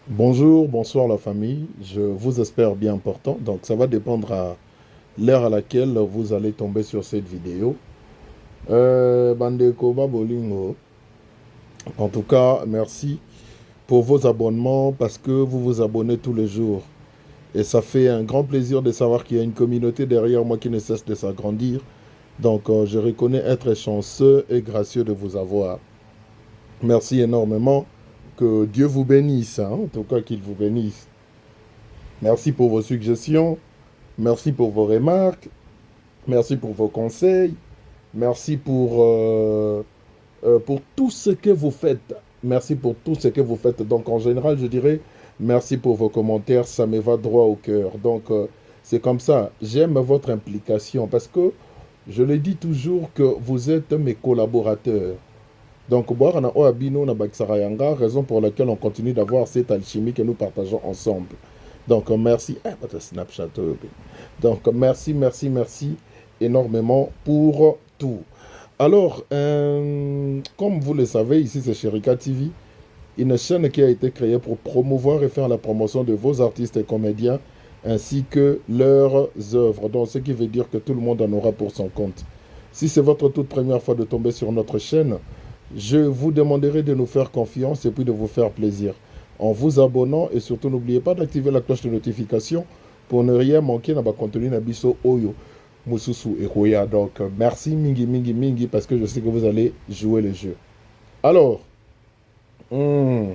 Bonjour, bonsoir la famille. Je vous espère bien portant. Donc ça va dépendre à l'heure à laquelle vous allez tomber sur cette vidéo. Bandeko Babolingo. En tout cas, merci pour vos abonnements parce que vous vous abonnez tous les jours. Et ça fait un grand plaisir de savoir qu'il y a une communauté derrière moi qui ne cesse de s'agrandir. Donc je reconnais être chanceux et gracieux de vous avoir. Merci énormément. Que Dieu vous bénisse, hein. En tout cas qu'il vous bénisse. Merci pour vos suggestions. Merci pour vos remarques, merci pour vos conseils, merci pour tout ce que vous faites. Merci pour tout ce que vous faites. Donc en général, je dirais merci pour vos commentaires, ça me va droit au cœur. Donc c'est comme ça, j'aime votre implication parce que je le dis toujours que vous êtes mes collaborateurs. Donc, Boarana Oabino na Baksarayanga, raison pour laquelle on continue d'avoir cette alchimie que nous partageons ensemble. Donc, merci. Ah, votre Snapchat. Donc, merci énormément pour tout. Alors, comme vous le savez, ici c'est Sherika TV, une chaîne qui a été créée pour promouvoir et faire la promotion de vos artistes et comédiens ainsi que leurs œuvres. Donc, ce qui veut dire que tout le monde en aura pour son compte. Si c'est votre toute première fois de tomber sur notre chaîne, je vous demanderai de nous faire confiance et puis de vous faire plaisir en vous abonnant et surtout n'oubliez pas d'activer la cloche de notification pour ne rien manquer dans ma contenu Nabiso Oyo Mususu et Roya. Donc merci mingi parce que je sais que vous allez jouer le jeu. Alors, hmm,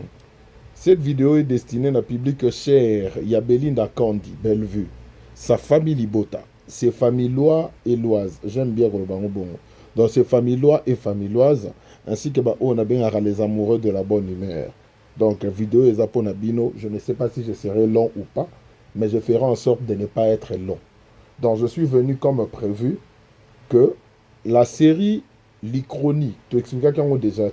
cette vidéo est destinée à un public cher. Il y a Belinda Kandi, Bellevue, sa famille Libota, ses familles Lois et Loises. J'aime bien Golobango Bongo. Donc, ses familles Lois et familles Loises, ainsi que on a bien les amoureux de la bonne humeur. Donc, vidéo est pour Nabino. Je ne sais pas si je serai long ou pas, mais je ferai en sorte de ne pas être long. Donc, je suis venu comme prévu que la série L'Ichronie, tu expliques quand on déjà.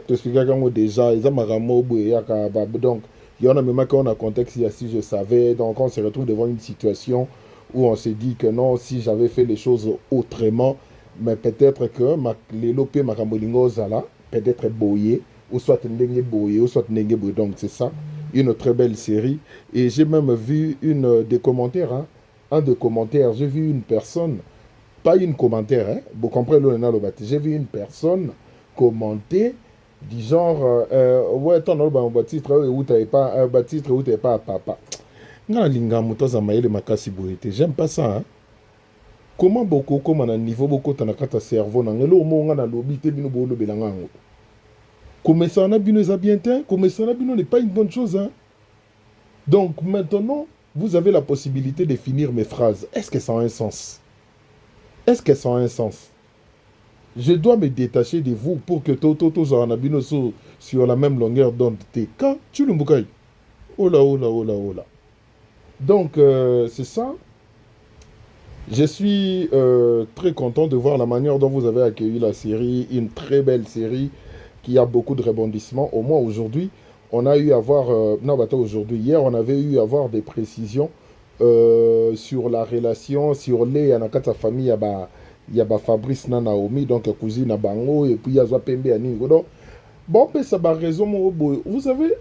T'expliquer quand déjà, ils ont donc, il y en a même quand on a contexte, si je savais, donc on se retrouve devant une situation où on se dit que non, si j'avais fait les choses autrement, mais peut-être que les lopé makamolingo zala, peut-être boyé, ou soit ndenge boyé, ou soit ndenge boyé. Donc c'est ça, une très belle série. Et j'ai même vu des commentaires, hein, un des commentaires, j'ai vu une personne, pas une commentaire, hein, vous comprenez, j'ai vu une personne commenter du genre ouais ton alba un titre où t'avais pas un titre où t'avais pas papa ngana linga muto za mayele makasi boyete j'aime pas ça hein. Comment beaucoup comme à niveau beaucoup t'as kata cerveau na ngelo mo ngana lobi te bino bolo belanga ngo comme ça na bino za bien te comme ça na bino n'est pas une bonne chose hein. Donc maintenant vous avez la possibilité de finir mes phrases, est-ce que ça a un sens, est-ce que ça a un sens? Je dois me détacher de vous pour que Toto Zoranabino soit sur la même longueur d'onde. Quand tu le moukaï. Oh là, oh là, oh là, oh là. Donc, c'est ça. Je suis très content de voir la manière dont vous avez accueilli la série. Une très belle série qui a beaucoup de rebondissements. Au moins aujourd'hui, on a eu à voir... non, pas aujourd'hui. Hier, on avait eu à voir des précisions sur la relation, sur les Anakata famille. Il y a Fabrice na Naomi, donc cousine à Bango, et puis il y a Pembe à Ningo. Bon, mais ça va raison, vous savez,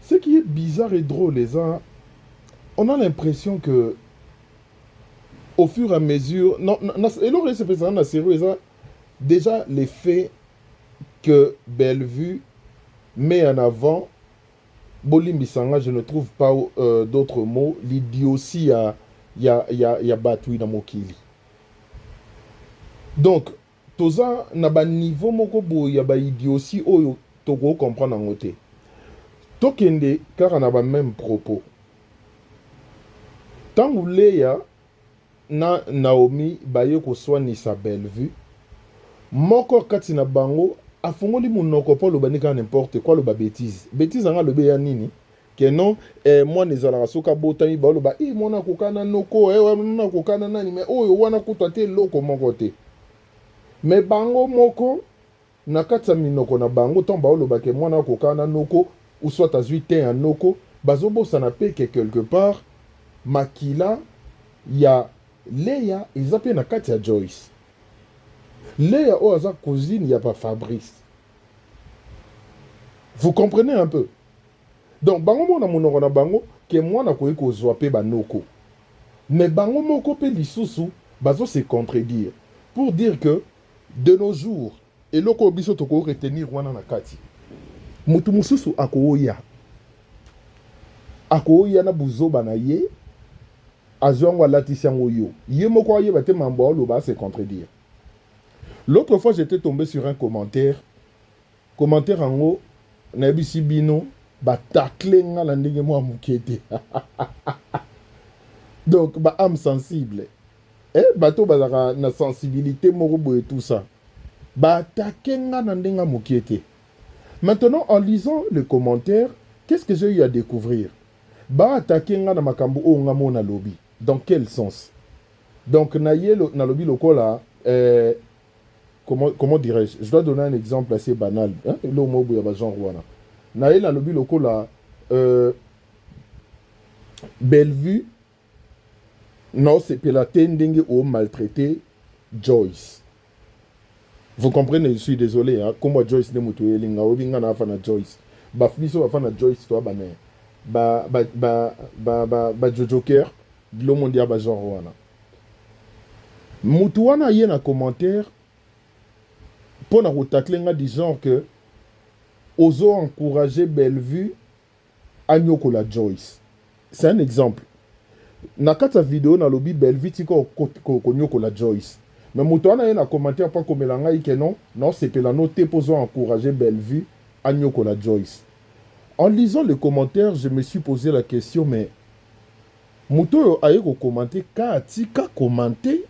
ce qui est bizarre et drôle, les uns, on a l'impression que au fur et à mesure, non, et là, c'est ça, la série, déjà les faits que Bellevue met en avant, Bolimbisanga, je ne trouve pas d'autres mots, l'idiotie y a battu dans Mokili. Donc, toza na ba niveau moko boye ya ba idiotie oyo toko comprendre en côté. Tokende car na ba même propos. Tangu Leya na Naomi baye ko swani sa Bellevue, moko kati na bango afongoli monoko po lo banika n'importe quoi lo ba bêtise. Bêtise anga lo be ya nini? Que non moi nezala soka botami ba lo ba mona kokana noko mona kokana nani mais oyo wana kutwa te loko moko te. Mais bango moko na kati ya minoko na bango ntango baolobaka mwana kokana noko ou soit azwi te ya noko bazobosana pe ke quelque part makila ya Leya eza pe na kati ya Joyce. Leya oyo aza cousine ya ba Fabrice. Vous comprenez un peu? Donc bango mona monoko na bango ke mwana koyi kozwa pe banoko. Mais bango moko pe lisusu bazo se contredire pour dire que de nos jours eloko biso toko retenir wana na kati. Mutu mususu akoya na buzoba na ye azongo latisi yango yo. Ye moko ayeba te mambo aloba se contredire. L'autre fois j'étais tombé sur un commentaire en haut na bisi bino ba tacle nga la ndenge mo amukete. Donc ba âme sensible. Bato bazaka na sensibilité moko et tout ça. Ba attaquer nga na ndenge amukete. Maintenant en lisant le commentaire, qu'est-ce que j'ai eu à découvrir? Ba attaquer nga na makambo o nga mo na lobby. Dans quel sens? Donc na lobby lokola comment dirais-je? Je dois donner un exemple assez banal. Le mot bouya genre wana. Na ye na lobby lokola Bellevue. Non, c'est que la tendingue au maltraité Joyce. Vous comprenez, je suis désolé. Hein? Comme Joyce ne moutou elinga obinga na afana Joyce. Ba fliso afana Joyce toi bané. Ba Joker. Lo mondia ba genre wana. Moutou wana yé na commentaire. Pour na rotacle nga du genre que oso encourager Bellevue à nyoko la Joyce. C'est un exemple. Na kata vidéo na lobby Bellevue tiko nyoko la Joyce. Mais moutou wana yé na commentaire pas comme l'anga ike non c'est que la note poso encourager Bellevue à nyoko la Joyce. En lisant le commentaire, je me suis posé la question, mais moutou aye ko commenter ka tika commenter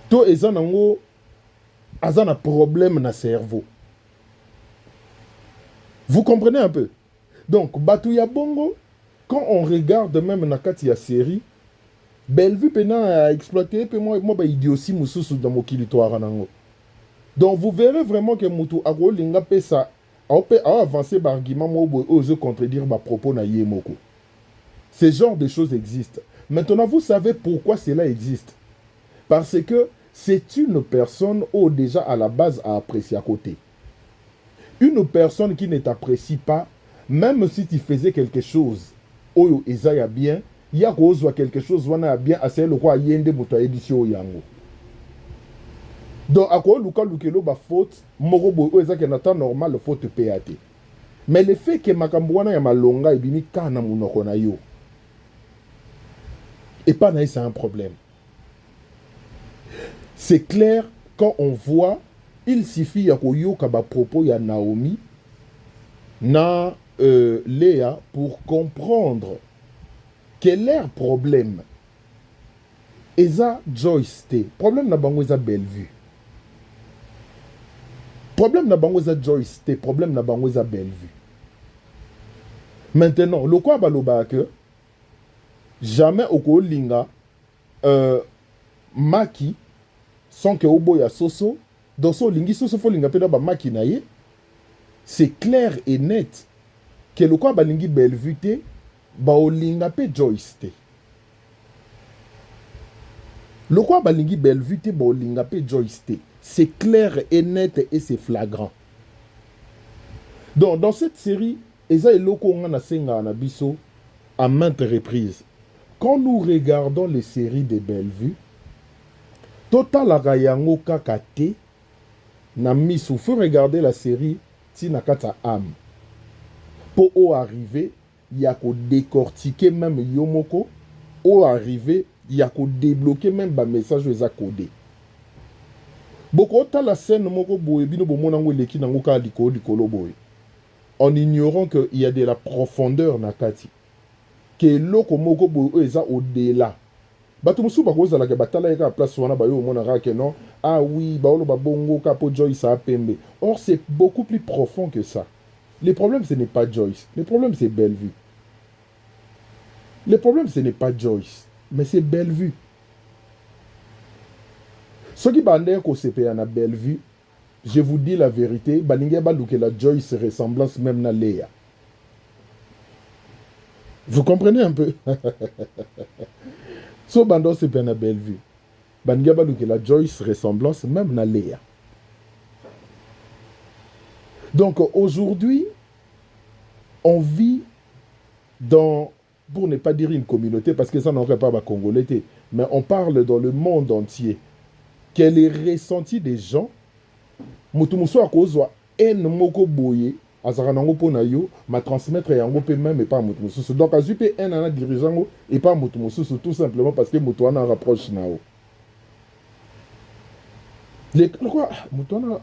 to ezanango azana problème na cerveau. Vous comprenez un peu? Donc batou ya bongo quand on regarde même na kati ya série, Bellevue pena a exploité pe moi ba idiotie mususu dans mokili toara nango. Donc vous verrez vraiment que moutou agro linga pesa a avancé par argument mo ose contredire ma propos na yemoko. Ce genre de choses existent. Maintenant vous savez pourquoi cela existe. Parce que c'est une personne déjà à la base à apprécier à côté. Une personne qui ne t'apprécie pas, même si tu faisais quelque chose oyo ezaya bien, ya kozwa quelque chose wana bien assez le roi yende moto édition yango. Donc ako luka lukelo ba faute morobo o ezaka na temps normal faute PAT. Mais le fait que makambo wana ya malonga ebimi kana munoko na yo. Et pas na c'est un problème. C'est clair quand on voit il suffit ya koyoka ba propos ya Naomi na Léa pour comprendre quel est le problème. Eza Joyce te. Problème na bango eza Bellevue. Problème na bango eza Joyce te. Problème na bango eza Bellevue. Maintenant, le quoi baloba que jamais oko linga maki sans que obo ya soso dans son lingi soso fo linga peda ba maki na ye. C'est clair et net que le quoi balingi Bellevue te ba olinga pe Joyce te. Le quoi balingi Bellevue te ba olinga pe Joyce te. C'est clair et net et c'est flagrant. Donc dans cette série, eza eloko nga na senga na biso à maintes reprises. Quand nous regardons les séries de Bellevue, total agayango kakate na misu. Faut regarder la série Tina Kata Am. Pour au arriver, il y a qu'au décortiquer même Yomoko. Au arriver, il y a qu'au débloquer même ba message aux accodés. Beaucoup ta la scène moko boye bino bomonango leki nango ka likolo boye. En ignorant qu'il y a de la profondeur na kati. Que loko moko boye eza au-delà. Bato musu bakoza la ke batala eka place wana bayo monara ke non. Ah oui, baolo babongo kapo Joyce a pembe. Or c'est beaucoup plus profond que ça. Le problème ce n'est pas Joyce. Le problème c'est Bellevue. Le problème ce n'est pas Joyce, mais c'est Bellevue. Ce qui bandait ko CPA na Bellevue, je vous dis la vérité, balinge balouke la Joyce ressemblance même na Léa. Vous comprenez un peu? So bando CPA na Bellevue. Balinge balouke la Joyce ressemblance même na Léa. Donc aujourd'hui, On vit dans, pour ne pas dire une communauté, parce que ça n'aurait pas ma Congolais, mais on parle dans le monde entier. Quel est le ressenti des gens? Moutumuso a kozwa en moko boye, azara nango pona yo, ma transmettre yango pe même et pas moutumuso. Donc azu pe en ana dirigeant et pas moutumuso, tout simplement parce que moutouana rapproche nao. Le quoi moutouana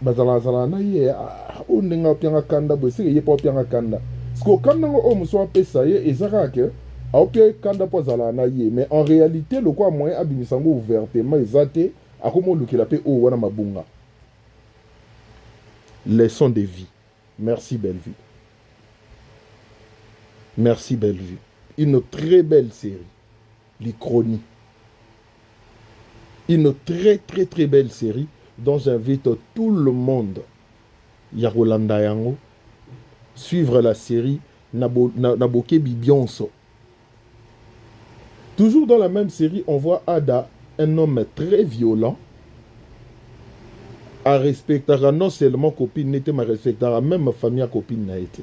bazala zala na ye o nenga pianga kanda bo se ye pa pianga kanda. Sko kanda ngo o muso apesa ye ezaka ke a opia kanda po zala na ye, mais en réalité le quoi moyen abimisango ouvertement ezate akomo lukela pe o wana mabunga. Leçon de vie. Merci Bellevue. Merci Bellevue. Une très belle série. Les Chroniques. Une très belle série dont j'invite tout le monde, Yarolanda Yango, suivre la série Naboke Bibionso. Toujours dans la même série, on voit Ada, un homme très violent, a respectera non seulement copine n'était mais respectera même ma famille copine n'a été.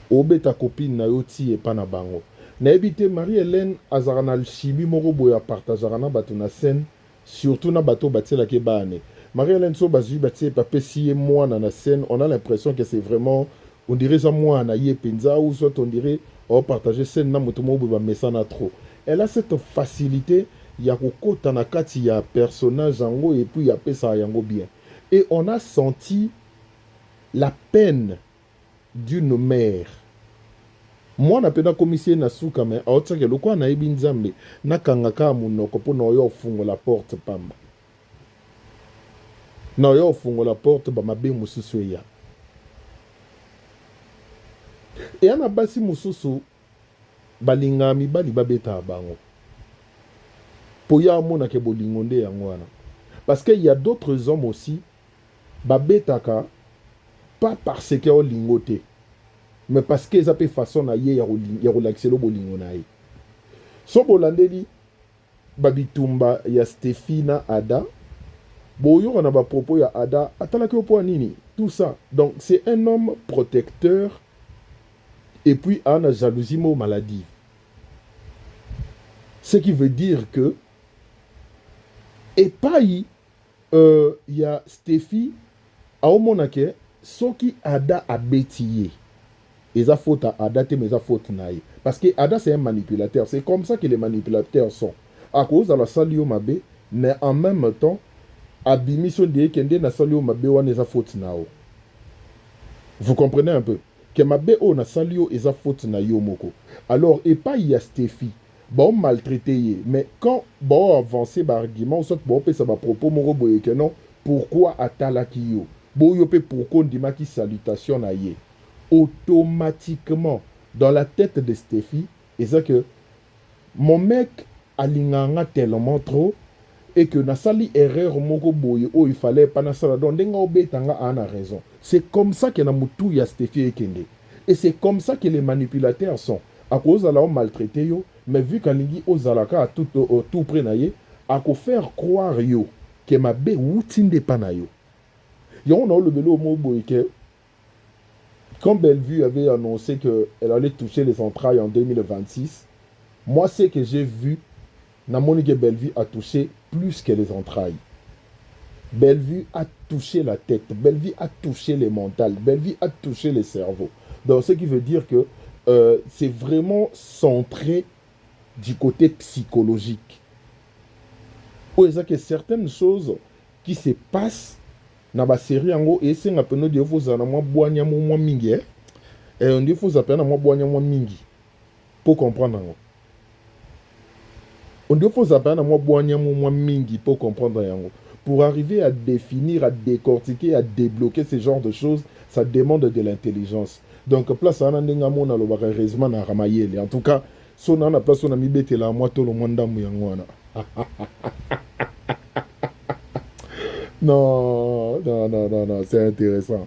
Obeta copine n'a yoti et pas na bango. Na ebité Marie-Hélène azarana le chibi moro boya partageara bato na scène surtout na bato batela ke bane. Marie-Hélène so bazu batie papé si moi na scène, on a l'impression que c'est vraiment on dirait ça moi na yé penza ou soit on dirait oh partager scène na moto mo ba mesana trop. Elle a cette facilité ya kokota na kati ya personnage yango et puis ya pesa yango bien. Et on a senti la peine d'une mère. Moi na pena commissaire na suka mais aotsake lokwa na yebi nzambe na kangaka munoko pona yo fungo la porte pamba. Na yo fungo la porte ba mabe mususu ya. Et ana basi mususu balingami bali babeta bango. Parce qu'il y a d'autres hommes aussi, babetaka, pas parce qu'ils ont lingoté, mais parce qu'ils ont fait façon à y relaxer le bolingonaï. So bolandeli, babitumba, ya Stéphina Ada, boyo on a ba propos ya Ada, atalaki opo nini, tout ça. Donc c'est un homme protecteur, et puis un jalousie maladie. Ce qui veut dire que et pas y a Stéphie a omonake soki Ada a bétillé et ça faute à Ada mais ça faute naï parce que Ada c'est un manipulateur, c'est comme ça que les manipulateurs sont à cause de la salio mabe mais en même temps abimission de kende na salio mabe wana ça faute nao. Vous comprenez un peu que mabe o na salio et ça faute na yo moko. Alors et pas y a Stéphie bon maltraité mais quand bon avancer par argument ou soit bon peut ça va propos mon boye que non pourquoi atalaki yo bon yo peut pourquoi ndima ki salutation na ye automatiquement dans la tête de Stéphie et ça que mon mec alinganga tellement trop et que na sali erreur moko boye oh il fallait pas na sala donc ndenga obetanga ana raison. C'est comme ça que na mutu ya Stéphie ekende et c'est comme ça que les manipulateurs sont à cause de la maltraité yo. Mais vu qu'Alingi Ozalaka a tout près naïe, à faire croire yo que ma bé outinde pas naïo. Yon a le vélo mot boyke. Quand Bellevue avait annoncé qu'elle allait toucher les entrailles en 2026, moi c'est que j'ai vu, na Monique Bellevue a touché plus que les entrailles. Bellevue a touché la tête, Bellevue a touché les mentales, Bellevue a touché les cerveaux. Donc ce qui veut dire que c'est vraiment centré du côté psychologique. Ou est-ce que certaines choses qui se passent dans la série en gros et c'est un peu nous dire faut en moi boire moi mingi et on dit faut appeler moi boire moi mingi pour comprendre en gros. On dit faut appeler moi boire moi mingi pour comprendre en gros. Pour arriver à définir, à décortiquer, à débloquer ce genre de choses, ça demande de l'intelligence. Donc place à un endroit na lo heureusement na ramayeli. En tout cas so na place on a mis bête là moi tout le monde dans mouyangoana. Non, c'est intéressant.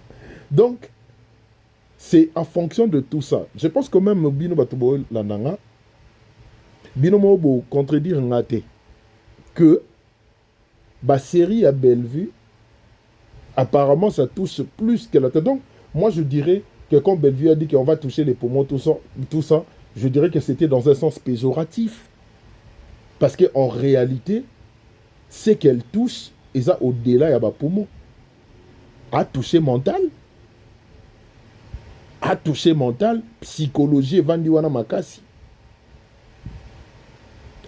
Donc c'est en fonction de tout ça. Je pense que même bino batubo la nanga bino mobo contredire ngate que la série à Bellevue apparemment ça touche plus que la tête. Donc moi je dirais que quand Bellevue a dit qu'on va toucher les poumons, tout ça, je dirais que c'était dans un sens péjoratif. Parce qu'en réalité, ce qu'elle touche, et ça au-delà, il y a des poumons. À toucher mental, psychologie, vandiwana makasi.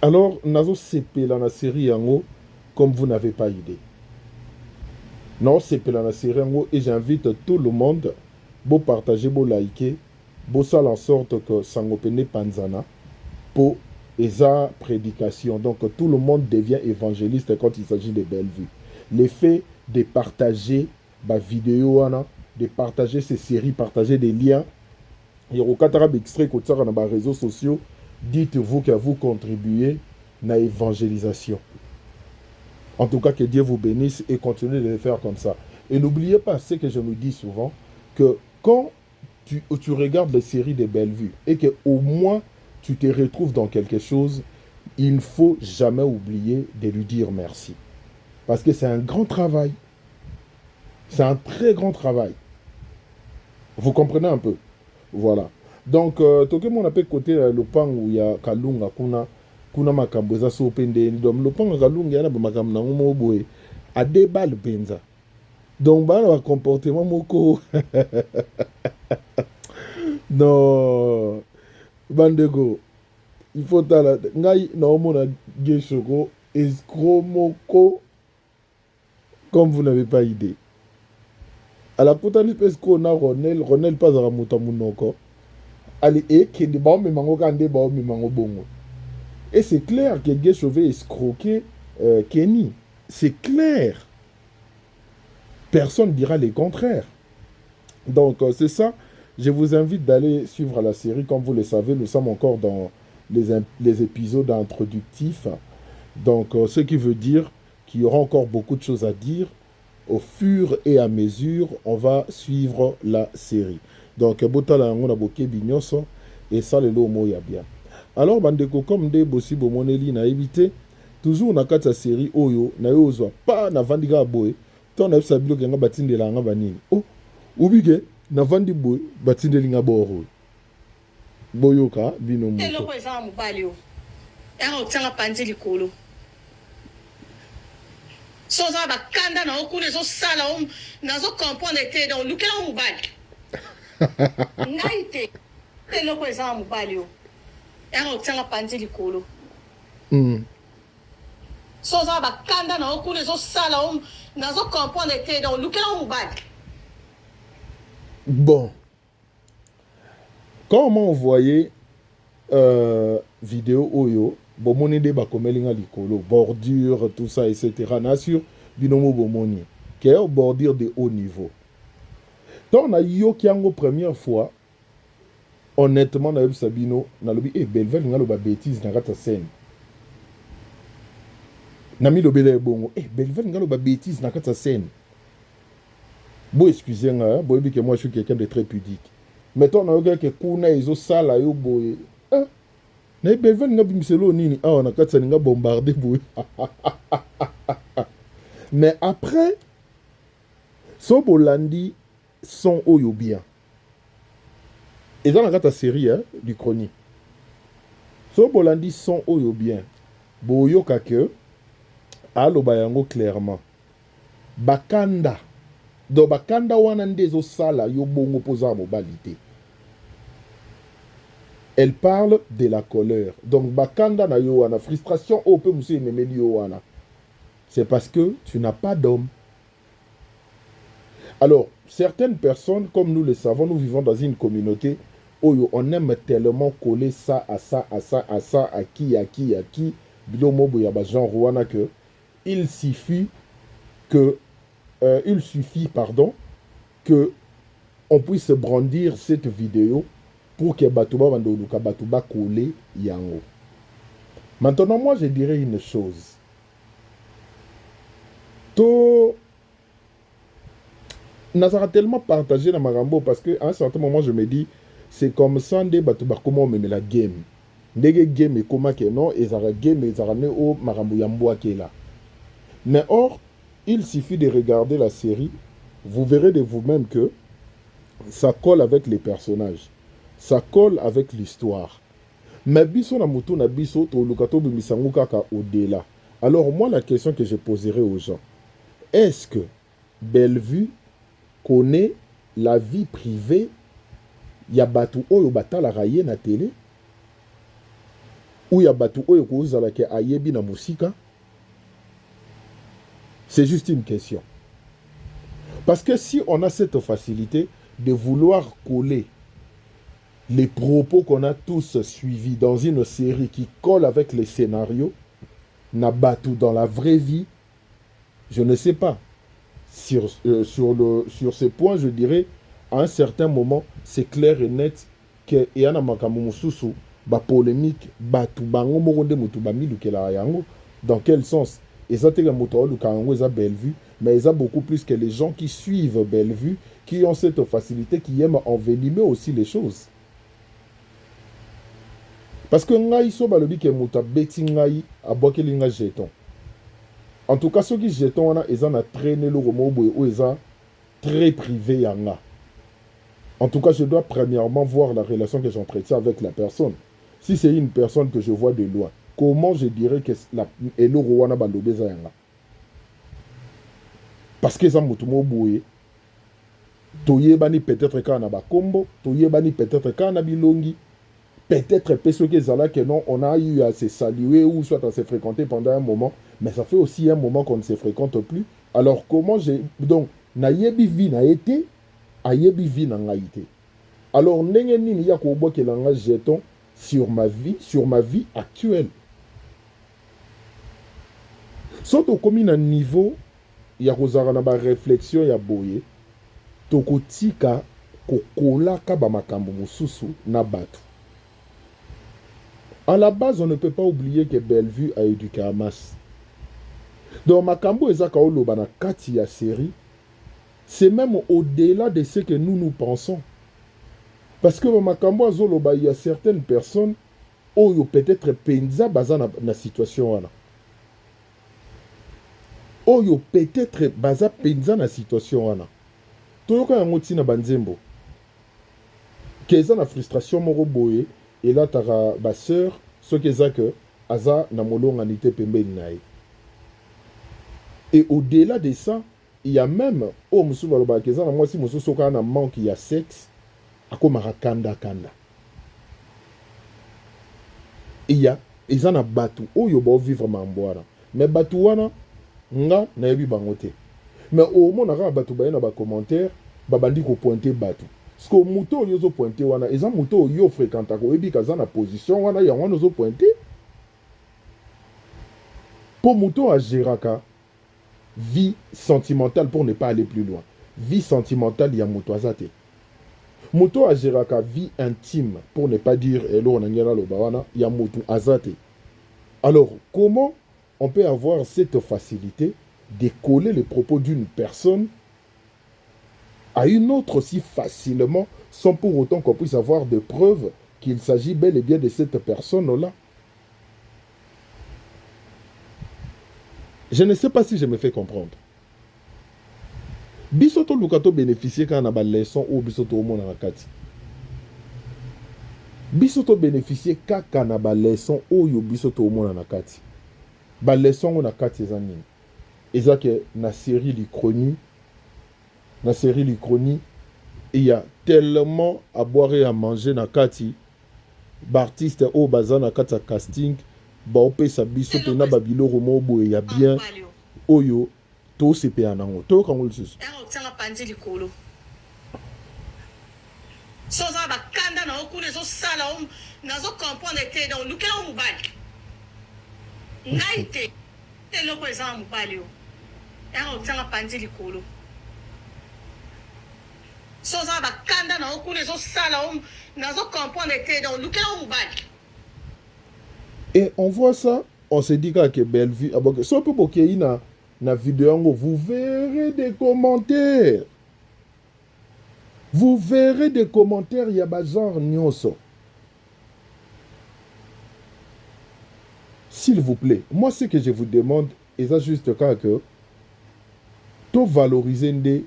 Alors, nazo sepela na série yango, comme vous n'avez pas idée. Non, sepela na série yango, et j'invite tout le monde, beau partager, beau liker, beau ça en sorte que sangopene panzana, pour esa prédication. Donc, tout le monde devient évangéliste quand il s'agit de Bellevue. L'effet de partager ma vidéo, de partager ces séries, partager des liens. Il y a un extrait que dans les réseaux sociaux. Dites-vous que vous contribuez à l'évangélisation. En tout cas, que Dieu vous bénisse et continuez de le faire comme ça. Et n'oubliez pas ce que je nous dis souvent, que quand tu regardes les séries de Bellevue et qu'au moins tu te retrouves dans quelque chose, il ne faut jamais oublier de lui dire merci. Parce que c'est un grand travail. C'est un très grand travail. Vous comprenez un peu? Voilà. Donc, tout le monde appelle côté le pan où il y a Kalunga, kuna makamboza so pende. Donc, le pan Kalunga, il y a makam na umoboe. A débat le benza. Donc, bah, le comportement moko. Non. Bandego. Il faut tala. Ngai, na omona geshoko. Escromoko. Comme vous n'avez pas idée. À la potani pesco na Ronel pas à mutamunoko. Allez, et qui de bon, mais mango kande bon, mais mango bongo. Et c'est clair que Gay Chauvet escroqué Kenny. C'est clair. Personne ne dira le contraire. Donc, c'est ça. Je vous invite d'aller suivre la série. Comme vous le savez, nous sommes encore dans les épisodes introductifs. Donc, ce qui veut dire qu'il y aura encore beaucoup de choses à dire. Au fur et à mesure, on va suivre la série. Donc, botala ngona boke binyoso et ça le lomo ya bien. Alors, bandeko comme des bossi bomoneli na évité toujours na kata série oyo na yozwa pas na vandiga boy. Ton na sabilo ke nga batindela nga banini. Oh, ubike na vandi boy batindeli nga boro. Boyoka bino mo. Eloko eza mobali o. Ero tsanga panzi likolo. Soza bakanda na okune zo sala o nazo comprendre te donc lukela mobali. Ngai te eloko eza mobali o. Ero tsanga panzi likolo. Soza bakanda na okune zo sala o nazo comprendre te donc lukela mobali. Bon. Quand on voyait vidéo oyo, bomoni de bakomelinga likolo, bordure, tout ça, etc. Nassur, binomo bomoni, qui est au bordure de haut niveau. Quand on a yo kiango première fois, honnêtement, na Sabino, na lobi, Belvel, nga loba bêtise, na gata scène. Nami lobele bongo, Belvel, nga loba bêtise, na gata scène. Bon, excusez-moi, bon, que moi je suis quelqu'un de très pudique. Mettons, on a que kuna izo sala yo boy. Na Belvel nga bimselo nini, on a katsa nga bombardé boy. Mais après, son bolandi son oyo bien. Et dans la série du chronique, son bolandi son oyo bien. Boyo kake, alo bayango clairement. Bakanda. Do bakanda wana ndezo sala yo bongo poza mobilité. Elle parle de la colère. Donc bakanda na yo wana frustration o pe musi memeli yo wana. C'est parce que tu n'as pas d'homme. Alors, certaines personnes, comme nous le savons, nous vivons dans une communauté où on aime tellement coller ça à ça, à ça, à ça, à qui, bilomo boyaba genre wana que il suffit que on puisse brandir cette vidéo pour que Batouba Vandoluka Batouba coller yango. Maintenant, moi, je dirais une chose. Nazara tellement partagé dans Marambo parce qu'à un certain moment, je me dis, c'est comme ça, comment on met la game. Ndege game et comment que non, et zara game et zara ne o Marambo Yamboa qui est là. Mais or, il suffit de regarder la série, vous verrez de vous-même que ça colle avec les personnages, ça colle avec l'histoire. Mais biso na mutu na biso to lukato bimisangu kaka au-delà. Alors moi la question que je poserai aux gens, est-ce que Bellevue connaît la vie privée ya batu oyo batalaka ye na télé ou ya batu oyo kozalaka ayebi na musika? C'est juste une question. Parce que si on a cette facilité de vouloir coller les propos qu'on a tous suivis dans une série qui colle avec les scénarios, na batu dans la vraie vie, je ne sais pas. Sur ce point, je dirais, à un certain moment, c'est clair et net que y a na makambo mususu ba polémique batu bango moronde mutu ba milukela yango. Dans quel sens? Et ça tega mutu luka yango eza Bellevue, mais ils ont beaucoup plus que les gens qui suivent Bellevue, qui ont cette facilité, qui aiment envenimer aussi les choses. Parce que ngai so balobi ke mutu beti ngai abokeli nga jeton. En tout cas, ceux qui jetons, ils ont traîné le remoboué ou ils ont très privé. En tout cas, je dois premièrement voir la relation que j'entretiens avec la personne. Si c'est une personne que je vois de loin, comment je dirais que le roi n'a pas de besoin? Parce qu'ils ont moutoumou boué. Toye bani peut-être quand on a combo, toye bani peut-être quand on a bilongi. Peut-être que non, on a eu à se saluer ou soit à se fréquenter pendant un moment, mais ça fait aussi un moment qu'on ne se fréquente plus. Alors comment j'ai... Donc, nayebi vi na été, ayebi vi na ngaïté. Alors, nenge nini ya kobo ke langa jeton sur ma vie actuelle. Soto komi na niveau, ya kozara na ba réflexion ya boye, toko tika kokola ka ba makambo mususu na batu. À la base, on ne peut pas oublier que Bellevue a éduqué Hamas. Donc, Makambo Ezaka Oloba na kati ya série, c'est même au-delà de ce que nous pensons. Parce que Makambo Azoloba, il y a certaines personnes où peut-être penza baza na situation wana. Oyo peut-être baza penza na situation wana. Toyoka yango tina banzembo. Keza na frustration moko boye. Et là, tu as ma soeur, ce qui est que Aza na molonga nite pembeni nae. Et au-delà de ça, il y a même oh musu baloba keza na moi si musu soka na manque il y a sexe akomara kanda. Il y a ils en a batu oh yo bo vivre mambwana. Mais batu wana nga na yebi bangote. Mais au moins na batu ba na ba commentaire ba bandi ko pointer batu. Parce que muto yozo pointé wana, et ça muto yo fréquenta ko ebi kaza na position wana ya wana zo pointé. Pour muto a géraka vie sentimentale pour ne pas aller plus loin. Vie sentimentale ya muto azate. Muto a géraka vie intime pour ne pas dire elo na ngela lo bawana ya muto azate. Alors, comment on peut avoir cette facilité de coller les propos d'une personne à une autre aussi facilement, sans pour autant qu'on puisse avoir de preuves qu'il s'agit bel et bien de cette personne-là? Je ne sais pas si je me fais comprendre. Bisoto Lukato bénéficier quand on a ba leçon ou bisoto au monde na kati. Bisoto bénéficier kaka na ba leçon ou yo bisoto au monde na kati. Ba leçon na kati ezanini. Eza que na série li chronique. La série l'Ichronie, il y a tellement à boire et à manger na kati. Bartiste au bazan na kati casting, ba opé sa biso pe na babilo romo bo ya bien. Oyo to se pe anango. To kango lisusu. Ero tsanga panzi likolo. Soza ba kanda na okule zo sala nazo comprendre te donc lukela mubali. Ngaite. Te loko ezanga mubali yo. Ero tsanga panzi likolo. Soza ba kanda na okule zo sala nazo comprendre te donc lukela mubali. Et on voit ça, on se dit que Bellevue, si on peut bloquer na vidéo, vous verrez des commentaires. Vous verrez des commentaires, il y a pas genre nyonso. S'il vous plaît, moi ce que je vous demande, et ça juste quand que, to valoriser des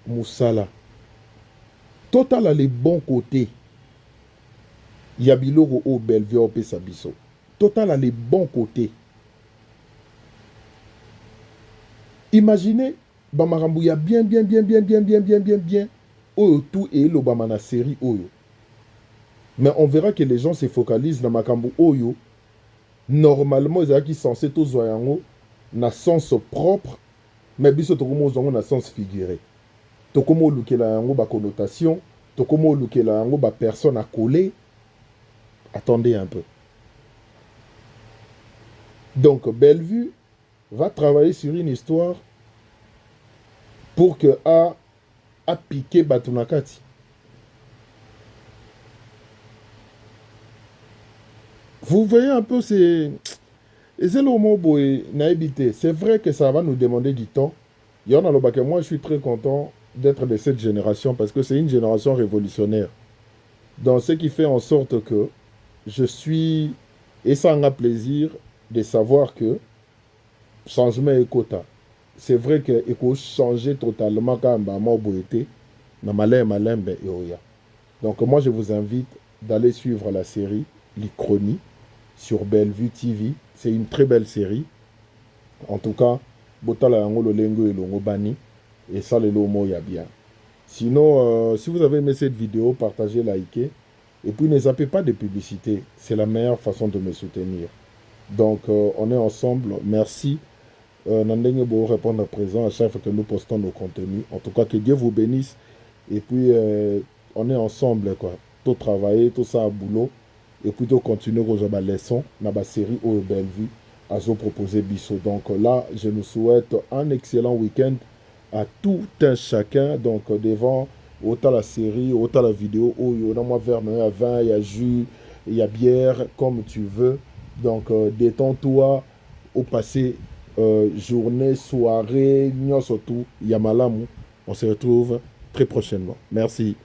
moussala. Total a les bons côtés. Yabiloro au Bellevue au Pesabiso. Total a les bons côtés. Imaginez, Bamarambu ya bien. Oyo tout et le Bamana série Oyo. Mais on verra que les gens se focalisent dans Makambu Oyo. Normalement, ils sont censés tous zoyango na sens propre, mais biso tokomo zongo na sens figuré. Tokomo lukela yango ba connotation, tokomo lukela yango ba personne à coller. Attendez un peu. Donc Bellevue va travailler sur une histoire pour que a piqué Batunakati. Vous voyez un peu, c'est vrai que ça va nous demander du temps. Moi, je suis très content d'être de cette génération parce que c'est une génération révolutionnaire. Donc, ce qui fait en sorte que je suis, et ça en a plaisir de savoir que changement est quota. C'est vrai qu'il faut changer totalement quand donc moi je vous invite d'aller suivre la série L'Ichronie sur Bellevue TV. C'est une très belle série. En tout cas, Botala Yango Lolengo et Longobani. Et ça, le lomo ya bien. Sinon, si vous avez aimé cette vidéo, partagez, likez. Et puis ne zappez pas de publicité. C'est la meilleure façon de me soutenir. Donc, on est ensemble. Merci. Nandenge Bo répondre à présent à chaque fois que nous postons nos contenus. En tout cas, que Dieu vous bénisse. Et puis, on est ensemble, quoi. Tout travailler, tout ça à boulot. Et puis, tout continuer aux leçons. Dans la série au Bellevue, à vous proposer Bissot. Donc là, je nous souhaite un excellent week-end à tout un chacun. Donc, devant autant la série, autant la vidéo, il y a moi verre, il y a vin, il y a jus, il y a bière, comme tu veux. Donc, détends-toi au passé. Journée, soirée, surtout, Yamalamu. On se retrouve très prochainement. Merci.